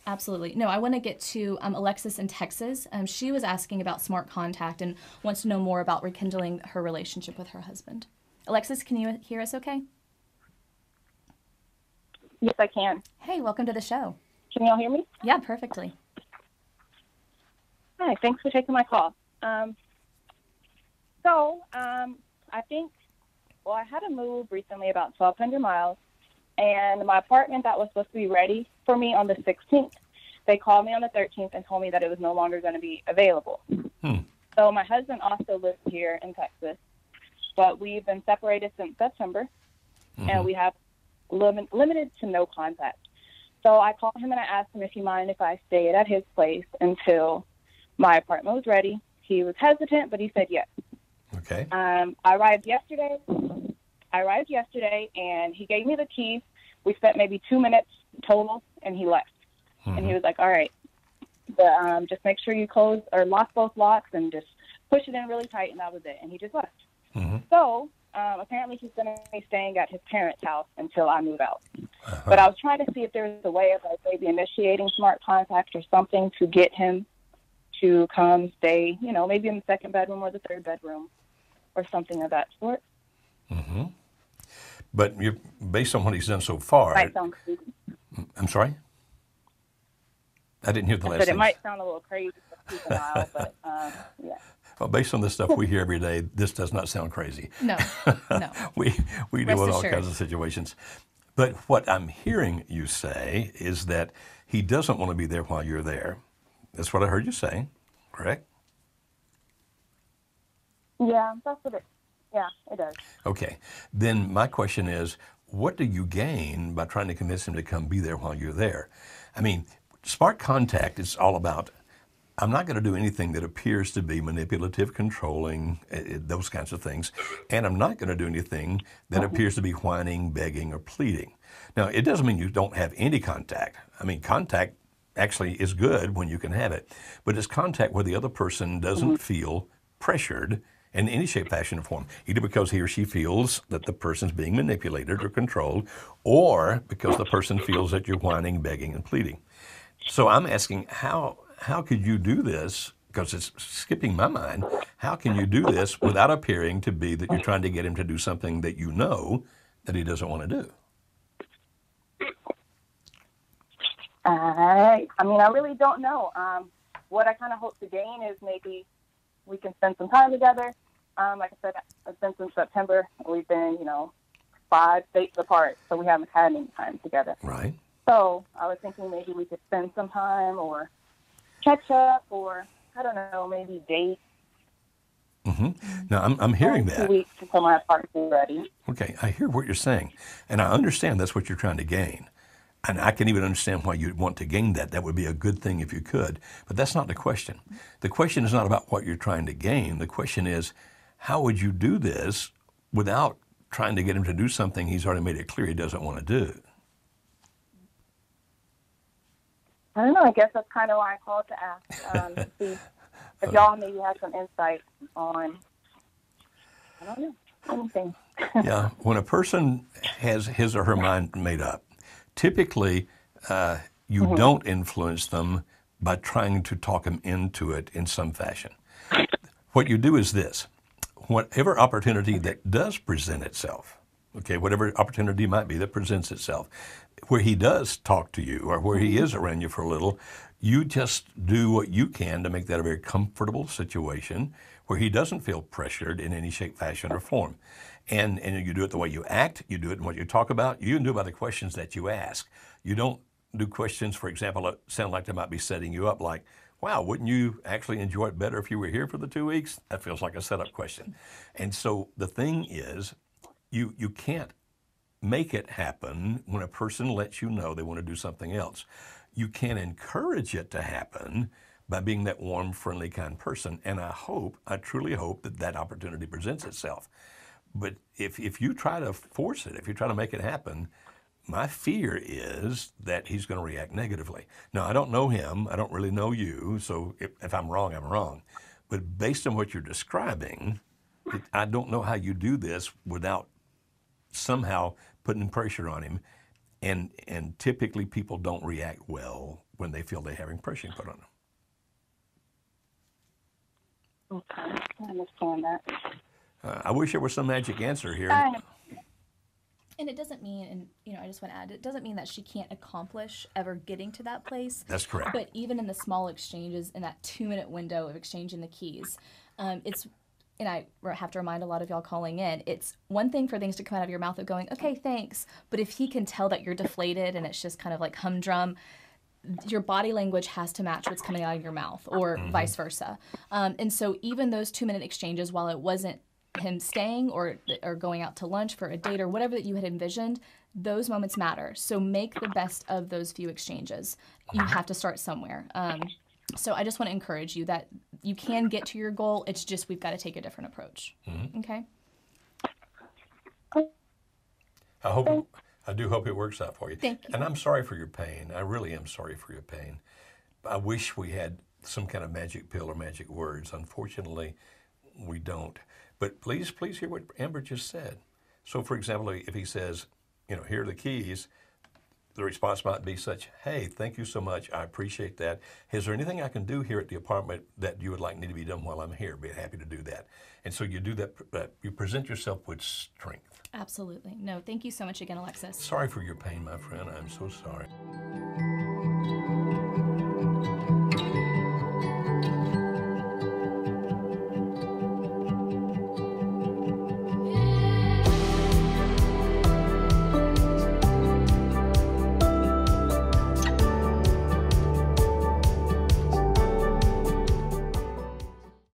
Absolutely. No, I want to get to Alexis in Texas. She was asking about smart contact and wants to know more about rekindling her relationship with her husband. Alexis, can you hear us okay? Yes, I can. Hey, welcome to the show. Can y'all hear me? Yeah, perfectly. Hi, thanks for taking my call. I think, well, I had a move recently about 1,200 miles, and my apartment that was supposed to be ready for me on the 16th, they called me on the 13th and told me that it was no longer going to be available. So my husband also lives here in Texas, but we've been separated since September, and we have limited to no contact. So I called him and I asked him if he minded if I stayed at his place until my apartment was ready. He was hesitant, but he said yes. Okay. I arrived yesterday, and he gave me the keys. We spent maybe 2 minutes total, and he left. And he was like, all right, but just make sure you close or lock both locks and just push it in really tight, and that was it. And he just left. So apparently he's going to be staying at his parents' house until I move out. But I was trying to see if there was a way of like maybe initiating smart contact or something to get him to come stay, you know, maybe in the second bedroom or the third bedroom or something of that sort. But based on what he's done so far... Might sound crazy. I'm sorry? I didn't hear the last But thing. it might sound a little crazy for keep an eye, but yeah. Well, based on the stuff we hear every day, this does not sound crazy. No. we deal with all assured. kinds of situations. But what I'm hearing you say is that he doesn't want to be there while you're there. That's what I heard you say, correct? Yeah, that's what it does. Okay. Then my question is, what do you gain by trying to convince him to come be there while you're there? I mean, smart contact is all about, I'm not going to do anything that appears to be manipulative, controlling, those kinds of things. And I'm not going to do anything that appears to be whining, begging, or pleading. Now, it doesn't mean you don't have any contact. I mean, contact actually is good when you can have it. But it's contact where the other person doesn't feel pressured in any shape, fashion, or form, either because he or she feels that the person's being manipulated or controlled, or because the person feels that you're whining, begging, and pleading. So I'm asking, how could you do this? Because it's skipping my mind. How can you do this without appearing to be that you're trying to get him to do something that you know that he doesn't want to do? I mean, I really don't know. What I kind of hope to gain is maybe we can spend some time together. Like I said, it's been since September. We've been, 5 states apart, so we haven't had any time together. Right. So I was thinking maybe we could spend some time or catch up or, I don't know, maybe date. Now, I'm hearing that. 2 weeks until my apartment is ready. Okay, I hear what you're saying, and I understand that's what you're trying to gain. And I can even understand why you'd want to gain that. That would be a good thing if you could. But that's not the question. The question is not about what you're trying to gain. The question is, how would you do this without trying to get him to do something he's already made it clear he doesn't want to do? I don't know. I guess that's kind of why I called to ask. To see if y'all maybe have some insight on, I don't know, anything. Yeah, when a person has his or her mind made up, typically, you don't influence them by trying to talk them into it in some fashion. What you do is this. Whatever opportunity that does present itself, okay, whatever opportunity might be that presents itself, where he does talk to you or where he is around you for a little, you just do what you can to make that a very comfortable situation where he doesn't feel pressured in any shape, fashion, or form. And you do it the way you act, you do it in what you talk about, you can do it by the questions that you ask. You don't do questions, for example, that sound like they might be setting you up like, wow, wouldn't you actually enjoy it better if you were here for the 2 weeks? That feels like a setup question. And so the thing is, you can't make it happen when a person lets you know they want to do something else. You can encourage it to happen by being that warm, friendly, kind person. And I truly hope that that opportunity presents itself. But if you try to force it, if you try to make it happen, my fear is that he's going to react negatively. Now, I don't know him. I don't really know you. So if I'm wrong, I'm wrong. But based on what you're describing, I don't know how you do this without somehow putting pressure on him. And typically people don't react well when they feel they're having pressure put on them. Okay, I understand that. I wish there was some magic answer here. And it doesn't mean, and I just want to add, it doesn't mean that she can't accomplish ever getting to that place. That's correct. But even in the small exchanges, in that 2-minute window of exchanging the keys, and I have to remind a lot of y'all calling in, it's one thing for things to come out of your mouth of going, okay, thanks. But if he can tell that you're deflated and it's just kind of like humdrum, your body language has to match what's coming out of your mouth, or vice versa. And so even those 2-minute exchanges, while it wasn't him staying or going out to lunch for a date or whatever that you had envisioned, those moments matter. So make the best of those few exchanges. You have to start somewhere. So I just want to encourage you that you can get to your goal. It's just we've got to take a different approach. Okay? I do hope it works out for you. Thank you. And I'm sorry for your pain. I really am sorry for your pain. I wish we had some kind of magic pill or magic words. Unfortunately, we don't. But please hear what Amber just said. So, for example, if he says, here are the keys, the response might be such, hey, thank you so much. I appreciate that. Is there anything I can do here at the apartment that you would like me to be done while I'm here? Be happy to do that. And so you do that. You present yourself with strength. Absolutely. No, thank you so much again, Alexis. Sorry for your pain, my friend. I'm so sorry.